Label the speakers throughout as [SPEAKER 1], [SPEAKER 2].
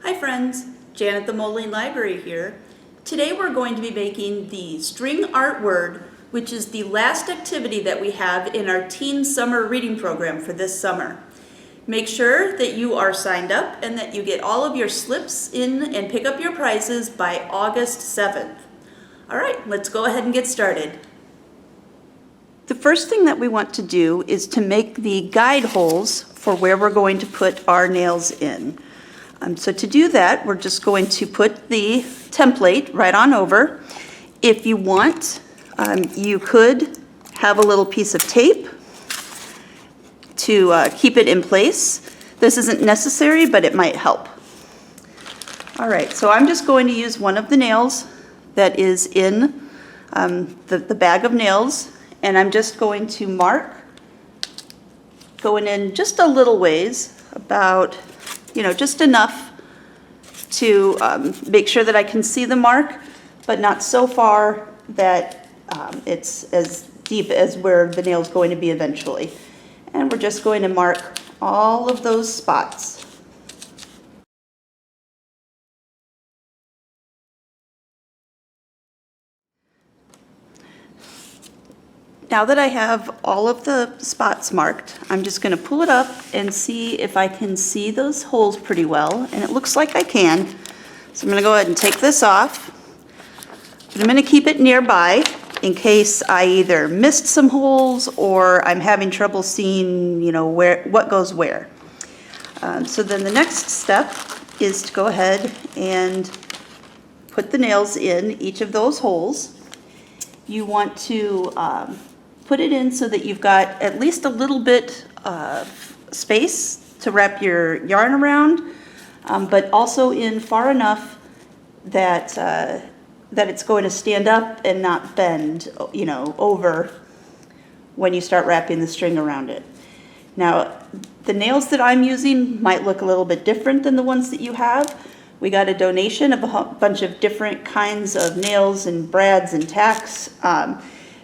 [SPEAKER 1] Hi friends, Janet the Moline Library here. Today we're going to be making the string art word, which is the last activity that we have in our teen summer reading program for this summer. Make sure that you are signed up and that you get all of your slips in and pick up your prizes by August 7th. All right, let's go ahead and get started. The first thing that we want to do is to make the guide holes for where we're going to put our nails in. So to do that, we're just going to put the template right on over. If you want, you could have a little piece of tape to keep it in place. This isn't necessary, but it might help. All right, so I'm just going to use one of the nails that is in the bag of nails, and I'm just going to mark, going in just a little ways, about, just enough to make sure that I can see the mark, but not so far that it's as deep as where the nail is going to be eventually. And we're just going to mark all of those spots. Now that I have all of the spots marked, I'm just going to pull it up and see if I can see those holes pretty well, and it looks like I can. So I'm going to go ahead and take this off. But I'm going to keep it nearby in case I either missed some holes or I'm having trouble seeing, what goes where. So then the next step is to go ahead and put the nails in each of those holes. You want to put it in so that you've got at least a little bit of space to wrap your yarn around, but also in far enough that that it's going to stand up and not bend, over when you start wrapping the string around it. Now, the nails that I'm using might look a little bit different than the ones that you have. We got a donation of a bunch of different kinds of nails and brads and tacks.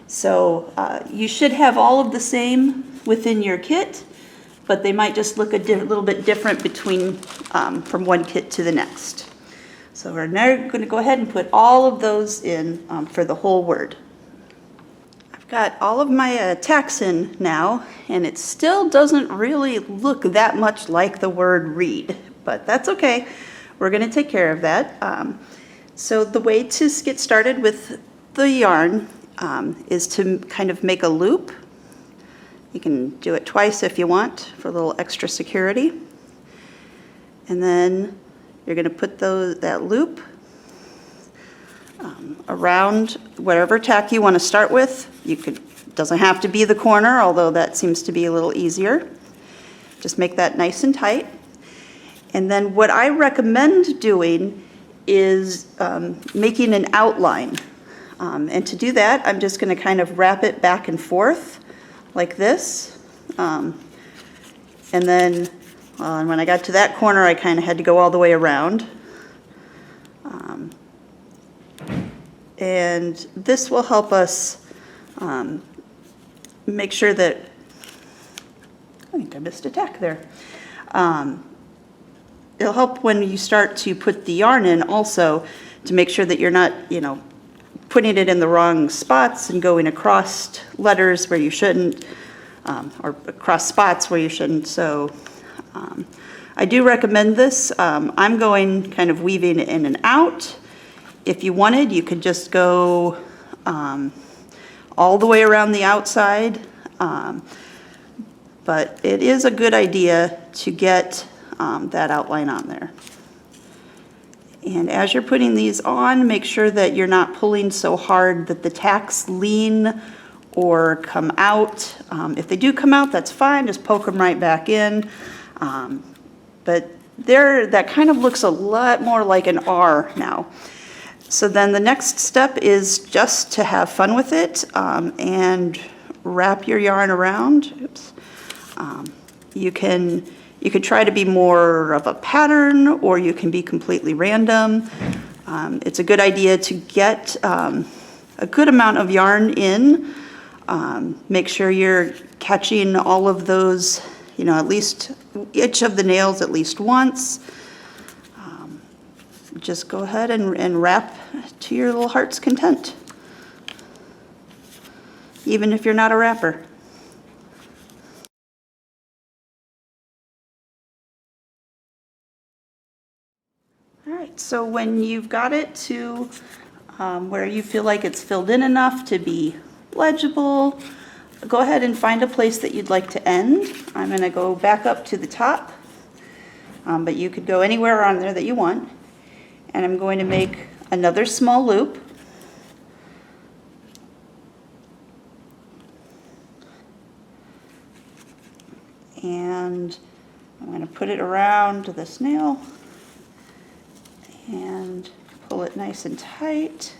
[SPEAKER 1] So you should have all of the same within your kit, but they might just look a little bit different between from one kit to the next. So we're now going to go ahead and put all of those in for the whole word. I've got all of my tacks in now, and it still doesn't really look that much like the word read, but that's okay. We're going to take care of that. So the way to get started with the yarn is to kind of make a loop. You can do it twice if you want for a little extra security. And then you're going to put that loop around whatever tack you want to start with. Doesn't have to be the corner, although that seems to be a little easier. Just make that nice and tight. And then what I recommend doing is making an outline. And to do that, I'm just going to kind of wrap it back and forth like this. And then when I got to that corner, I kind of had to go all the way around. And this will help us make sure that, I think I missed a tack there. It'll help when you start to put the yarn in also to make sure that you're not, putting it in the wrong spots and going across letters where you shouldn't, or across spots where you shouldn't. So I do recommend this. I'm going kind of weaving in and out. If you wanted, you could just go all the way around the outside. But it is a good idea to get that outline on there. And as you're putting these on, make sure that you're not pulling so hard that the tacks lean or come out. If they do come out, that's fine, just poke them right back in. But that kind of looks a lot more like an R now. So then the next step is just to have fun with it and wrap your yarn around. Oops. You could try to be more of a pattern, or you can be completely random. It's a good idea to get a good amount of yarn in. Make sure you're catching all of those, at least each of the nails at least once. just go ahead and wrap to your little heart's content, even if you're not a wrapper. All right, so when you've got it to where you feel like it's filled in enough to be legible, go ahead and find a place that you'd like to end. I'm going to go back up to the top, but you could go anywhere on there that you want. And I'm going to make another small loop. And I'm going to put it around this nail and pull it nice and tight.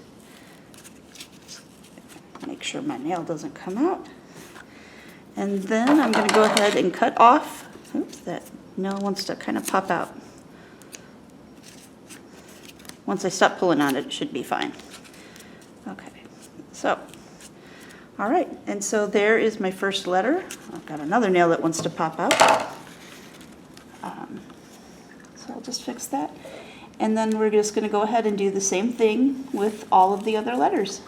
[SPEAKER 1] Make sure my nail doesn't come out. And then I'm going to go ahead and cut off. Oops, that nail wants to kind of pop out. Once I stop pulling on it, it should be fine. Okay, so, all right, and so there is my first letter. I've got another nail that wants to pop out. So I'll just fix that. And then we're just going to go ahead and do the same thing with all of the other letters.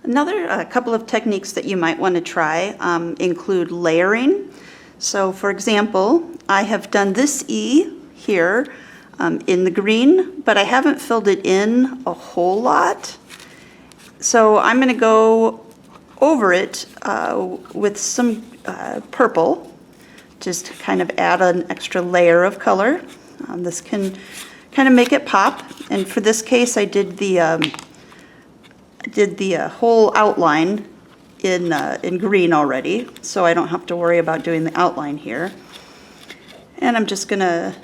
[SPEAKER 1] Another couple of techniques that you might want to try include layering. So for example, I have done this E here in the green, but I haven't filled it in a whole lot. So I'm going to go over it with some purple, just to kind of add an extra layer of color. This can kind of make it pop. And for this case, I did the whole outline in green already, so I don't have to worry about doing the outline here. And I'm just going to,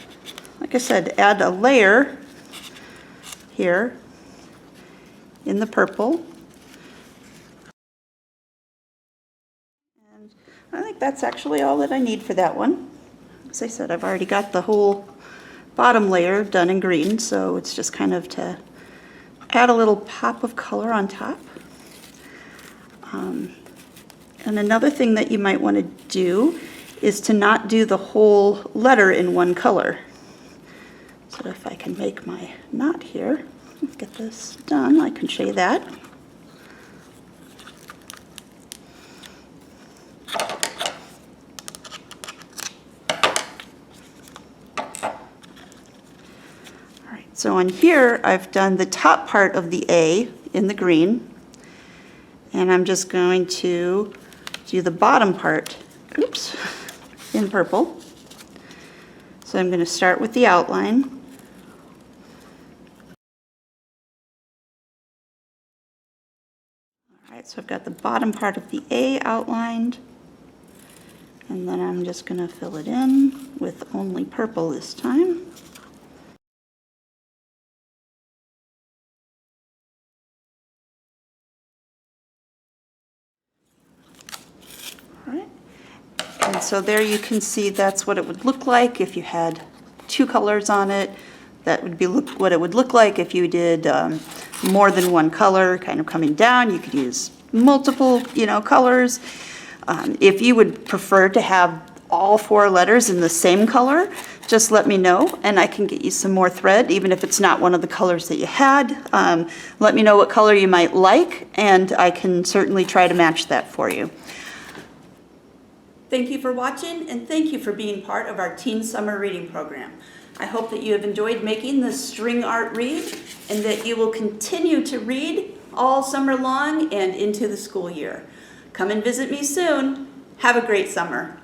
[SPEAKER 1] like I said, add a layer here in the purple. And I think that's actually all that I need for that one. As I said, I've already got the whole bottom layer done in green, so it's just kind of to add a little pop of color on top. And another thing that you might want to do is to not do the whole letter in one color. So if I can make my knot here, get this done, I can show you that. All right, so on here I've done the top part of the A in the green, and I'm just going to do the bottom part, oops, in purple. So I'm going to start with the outline. All right, so I've got the bottom part of the A outlined, and then I'm just going to fill it in with only purple this time. All right. And so there you can see that's what it would look like if you had two colors on it. That would be what it would look like if you did more than one color kind of coming down. You could use multiple, colors. If you would prefer to have all four letters in the same color, just let me know and I can get you some more thread, even if it's not one of the colors that you had. Let me know what color you might like and I can certainly try to match that for you. Thank you for watching and thank you for being part of our Teen Summer Reading Program. I hope that you have enjoyed making this string art read and that you will continue to read all summer long and into the school year. Come and visit me soon. Have a great summer.